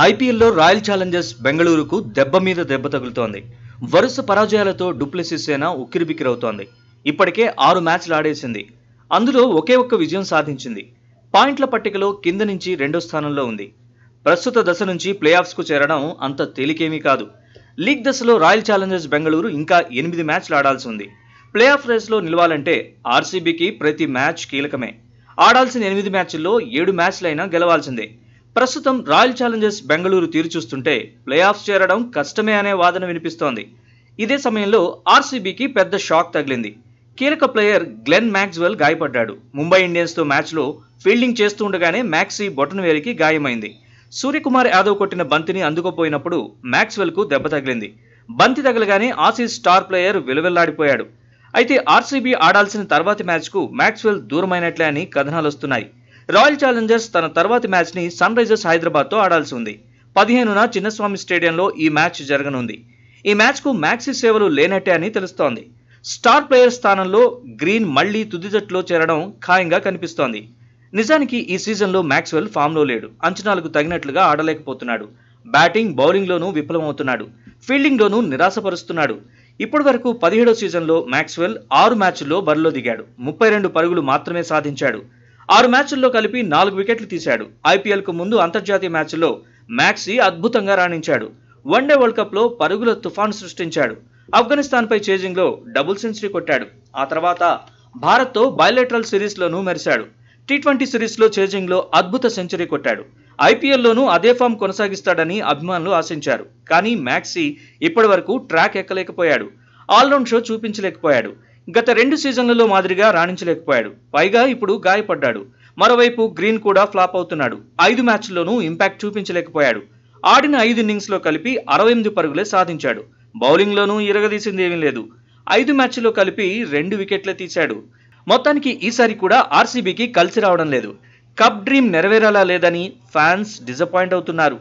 ఐపీఎల్లో royal Challengers బెంగళూరుకు దెబ్బ మీద దెబ్బ తగులుతోంది. వరుస పరాజయాలతో డూప్లెసిస్ సేన ఉక్కిరిబిక్కిరవుతోంది. ఇప్పటికే 6 మ్యాచ్లు ఆడేసింది. అందులో ఒకే ఒక్క విజయం సాధించింది. పాయింట్ల పట్టికలో కింద నుంచి 2వ స్థానంలో ఉంది. ప్రస్తుత దశ నుంచి ప్లేఆఫ్స్కు చేరడం అంత తేలికేమీ కాదు. లీగ్ దశలో రాయల్ ఛాలెంజర్స్ బెంగళూరు ఇంకా 8 మ్యాచ్లు ఆడాల్సి ఉంది. ప్లేఆఫ్ రేస్లో నిలవాలంటే ఆర్సీబీకి ప్రతి మ్యాచ్ కీలకమే. ఆడాల్సిన 8 మ్యాచ్ల్లో 7 మ్యాచ్లైనా గెలవాల్సిందే. ప్రస్తుతం రాయల్ ఛాలెంజర్స్ బెంగళూరు తీరు చూస్తుంటే ప్లేఆఫ్స్ చేరడం కష్టమే అనే వాదన వినిపిస్తోంది. ఇదే సమయంలో ఆర్సీబీకి పెద్ద షాక్ తగిలింది. కీలక ప్లేయర్ గ్లెన్ మ్యాక్స్వెల్ గాయపడ్డాడు. ముంబై ఇండియన్స్తో మ్యాచ్లో ఫీల్డింగ్ చేస్తుండగానే మ్యాక్సీ బొటనవేలికి గాయమైంది. సూర్యకుమార్ యాదవ్ కొట్టిన బంతిని అందుకోపోయినప్పుడు మ్యాక్స్వెల్కు దెబ్బ తగిలింది. బంతి తగలగానే ఆసీస్ స్టార్ ప్లేయర్ విలవిల్లాడిపోయాడు. అయితే ఆర్సీబీ ఆడాల్సిన తర్వాతి మ్యాచ్కు మ్యాక్స్వెల్ దూరమైనట్లే అని కథనాలొస్తున్నాయి. రాయల్ ఛాలెంజర్స్ తన తర్వాతి మ్యాచ్ని సన్ రైజర్స్ హైదరాబాద్తో ఆడాల్సి ఉంది. 15న చిన్నస్వామి స్టేడియంలో ఈ మ్యాచ్ జరగనుంది. ఈ మ్యాచ్కు మ్యాక్సీ సేవలు లేనట్టే అని తెలుస్తోంది. స్టార్ ప్లేయర్ స్థానంలో గ్రీన్ మళ్లీ తుది జట్టులో చేరడం ఖాయంగా కనిపిస్తోంది. నిజానికి ఈ సీజన్లో మ్యాక్స్వెల్ ఫామ్లో లేడు. అంచనాలకు తగినట్లుగా ఆడలేకపోతున్నాడు. బ్యాటింగ్, బౌలింగ్లోనూ విఫలమవుతున్నాడు. ఫీల్డింగ్లోనూ నిరాశపరుస్తున్నాడు. ఇప్పటి వరకు 17వ సీజన్లో మ్యాక్స్వెల్ 6 మ్యాచ్ల్లో బరిలో దిగాడు. 32 పరుగులు మాత్రమే సాధించాడు. 6 మ్యాచ్ల్లో కలిపి 4 వికెట్లు తీశాడు. ఐపీఎల్కు ముందు అంతర్జాతీయ మ్యాచ్ల్లో మ్యాక్సీ అద్భుతంగా రాణించాడు. వన్డే వరల్డ్ కప్లో పరుగుల తుఫాను సృష్టించాడు. ఆఫ్ఘనిస్తాన్పై చేజింగ్లో డబుల్ సెంచరీ కొట్టాడు. ఆ తర్వాత భారత్తో బైలేటరల్ సిరీస్లోనూ మెరిశాడు. టీ20 సిరీస్లో చేజింగ్లో అద్భుత సెంచరీ కొట్టాడు. ఐపీఎల్లోనూ అదే ఫామ్ కొనసాగిస్తాడని అభిమానులు ఆశించారు. కానీ మ్యాక్సీ ఇప్పటి వరకు ట్రాక్ ఎక్కలేకపోయాడు. ఆల్రౌండ్ షో చూపించలేకపోయాడు. గత 2 సీజన్లలో మాదిరిగా రాణించలేకపోయాడు. పైగా ఇప్పుడు గాయపడ్డాడు. మరోవైపు గ్రీన్ కూడా ఫ్లాప్ అవుతున్నాడు. 5 మ్యాచ్ల్లోనూ ఇంపాక్ట్ చూపించలేకపోయాడు. ఆడిన 5 ఇన్నింగ్స్లో కలిపి 68 పరుగులే సాధించాడు. బౌలింగ్లోనూ ఇరగదీసింది ఏమీ లేదు. 5 మ్యాచ్ల్లో కలిపి 2 వికెట్లే తీశాడు. మొత్తానికి ఈసారి కూడా ఆర్సీబీకి కలిసి రావడం లేదు. కప్ డ్రీమ్ నెరవేరేలా లేదని ఫ్యాన్స్ డిసప్పాయింట్ అవుతున్నారు.